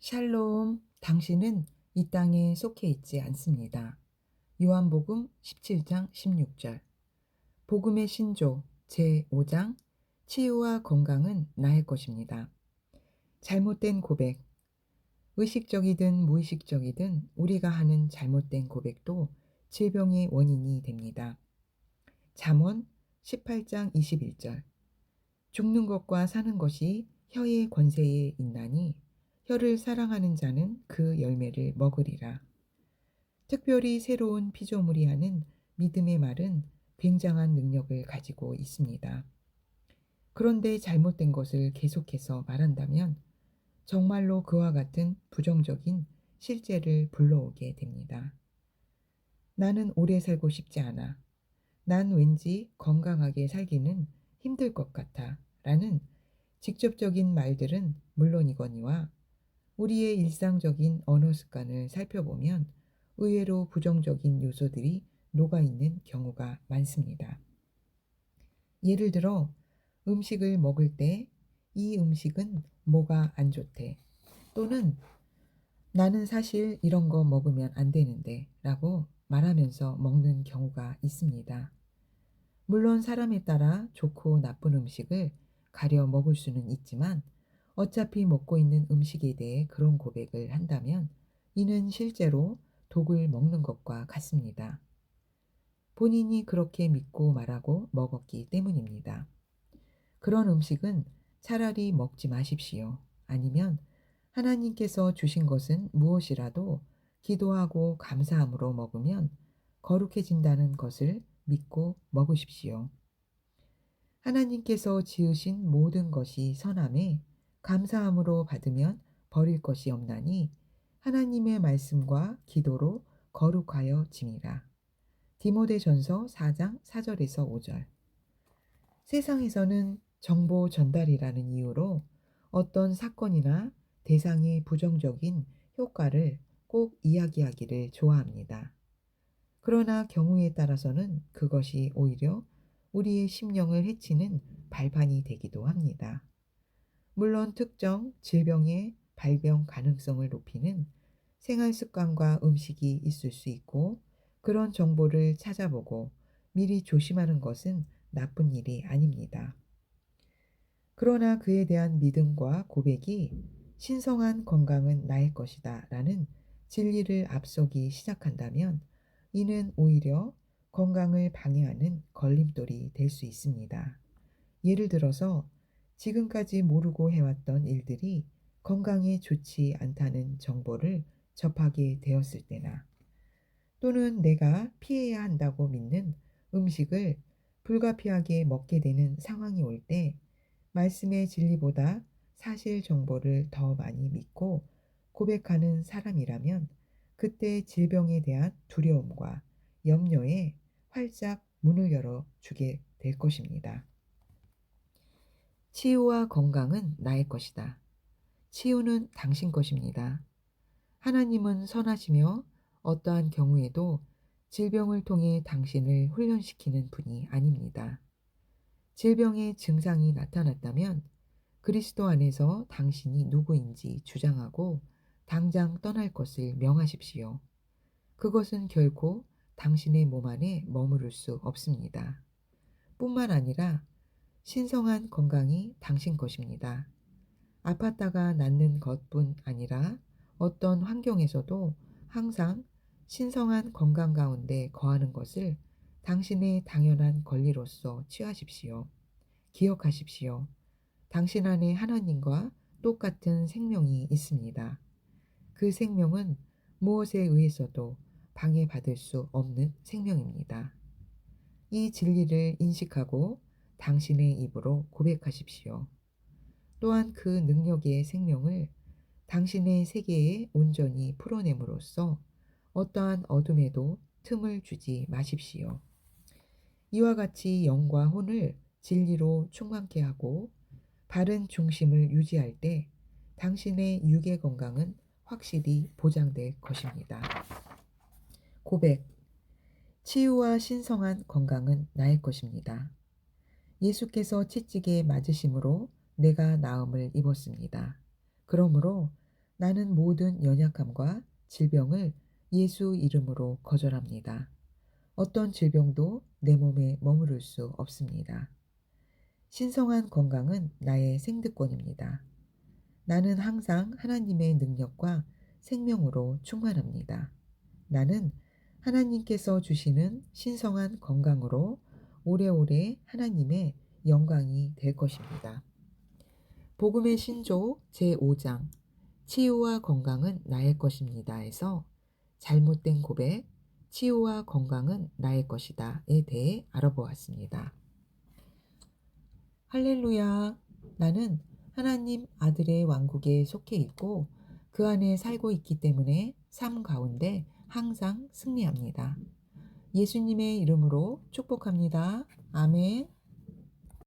샬롬, 당신은 이 땅에 속해 있지 않습니다. 요한복음 17장 16절. 복음의 신조 제5장 치유와 건강은 나의 것입니다. 잘못된 고백. 의식적이든 무의식적이든 우리가 하는 잘못된 고백도 질병의 원인이 됩니다. 잠언 18장 21절. 죽는 것과 사는 것이 혀의 권세에 있나니 혀를 사랑하는 자는 그 열매를 먹으리라. 특별히 새로운 피조물이 하는 믿음의 말은 굉장한 능력을 가지고 있습니다. 그런데 잘못된 것을 계속해서 말한다면 정말로 그와 같은 부정적인 실제를 불러오게 됩니다. 나는 오래 살고 싶지 않아. 난 왠지 건강하게 살기는 힘들 것 같아. 라는 직접적인 말들은 물론이거니와 우리의 일상적인 언어 습관을 살펴보면 의외로 부정적인 요소들이 녹아있는 경우가 많습니다. 예를 들어 음식을 먹을 때 이 음식은 뭐가 안 좋대, 또는 나는 사실 이런 거 먹으면 안 되는데 라고 말하면서 먹는 경우가 있습니다. 물론 사람에 따라 좋고 나쁜 음식을 가려 먹을 수는 있지만 어차피 먹고 있는 음식에 대해 그런 고백을 한다면 이는 실제로 독을 먹는 것과 같습니다. 본인이 그렇게 믿고 말하고 먹었기 때문입니다. 그런 음식은 차라리 먹지 마십시오. 아니면 하나님께서 주신 것은 무엇이라도 기도하고 감사함으로 먹으면 거룩해진다는 것을 믿고 먹으십시오. 하나님께서 지으신 모든 것이 선함에 감사함으로 받으면 버릴 것이 없나니 하나님의 말씀과 기도로 거룩하여 짐이라. 디모데전서 4장 4절에서 5절. 세상에서는 정보 전달이라는 이유로 어떤 사건이나 대상의 부정적인 효과를 꼭 이야기하기를 좋아합니다. 그러나 경우에 따라서는 그것이 오히려 우리의 심령을 해치는 발판이 되기도 합니다. 물론 특정 질병의 발병 가능성을 높이는 생활 습관과 음식이 있을 수 있고 그런 정보를 찾아보고 미리 조심하는 것은 나쁜 일이 아닙니다. 그러나 그에 대한 믿음과 고백이 신성한 건강은 나의 것이다 라는 진리를 앞서기 시작한다면 이는 오히려 건강을 방해하는 걸림돌이 될 수 있습니다. 예를 들어서 지금까지 모르고 해왔던 일들이 건강에 좋지 않다는 정보를 접하게 되었을 때나 또는 내가 피해야 한다고 믿는 음식을 불가피하게 먹게 되는 상황이 올 때 말씀의 진리보다 사실 정보를 더 많이 믿고 고백하는 사람이라면 그때 질병에 대한 두려움과 염려에 활짝 문을 열어 주게 될 것입니다. 치유와 건강은 나의 것이다. 치유는 당신 것입니다. 하나님은 선하시며 어떠한 경우에도 질병을 통해 당신을 훈련시키는 분이 아닙니다. 질병의 증상이 나타났다면 그리스도 안에서 당신이 누구인지 주장하고 당장 떠날 것을 명하십시오. 그것은 결코 당신의 몸 안에 머무를 수 없습니다. 뿐만 아니라 신성한 건강이 당신 것입니다. 아팠다가 낫는 것뿐 아니라 어떤 환경에서도 항상 신성한 건강 가운데 거하는 것을 당신의 당연한 권리로서 취하십시오. 기억하십시오. 당신 안에 하나님과 똑같은 생명이 있습니다. 그 생명은 무엇에 의해서도 방해받을 수 없는 생명입니다. 이 진리를 인식하고 당신의 입으로 고백하십시오. 또한 그 능력의 생명을 당신의 세계에 온전히 풀어냄으로써 어떠한 어둠에도 틈을 주지 마십시오. 이와 같이 영과 혼을 진리로 충만케 하고 바른 중심을 유지할 때 당신의 육의 건강은 확실히 보장될 것입니다. 고백. 치유와 신성한 건강은 나의 것입니다. 예수께서 채찍에 맞으심으로 내가 나음을 입었습니다. 그러므로 나는 모든 연약함과 질병을 예수 이름으로 거절합니다. 어떤 질병도 내 몸에 머무를 수 없습니다. 신성한 건강은 나의 생득권입니다. 나는 항상 하나님의 능력과 생명으로 충만합니다. 나는 하나님께서 주시는 신성한 건강으로 오래오래 하나님의 영광이 될 것입니다. 복음의 신조 제5장 치유와 건강은 나의 것입니다에서 잘못된 고백, 치유와 건강은 나의 것이다에 대해 알아보았습니다. 할렐루야! 나는 하나님 아들의 왕국에 속해 있고 그 안에 살고 있기 때문에 삶 가운데 항상 승리합니다. 예수님의 이름으로 축복합니다. 아멘.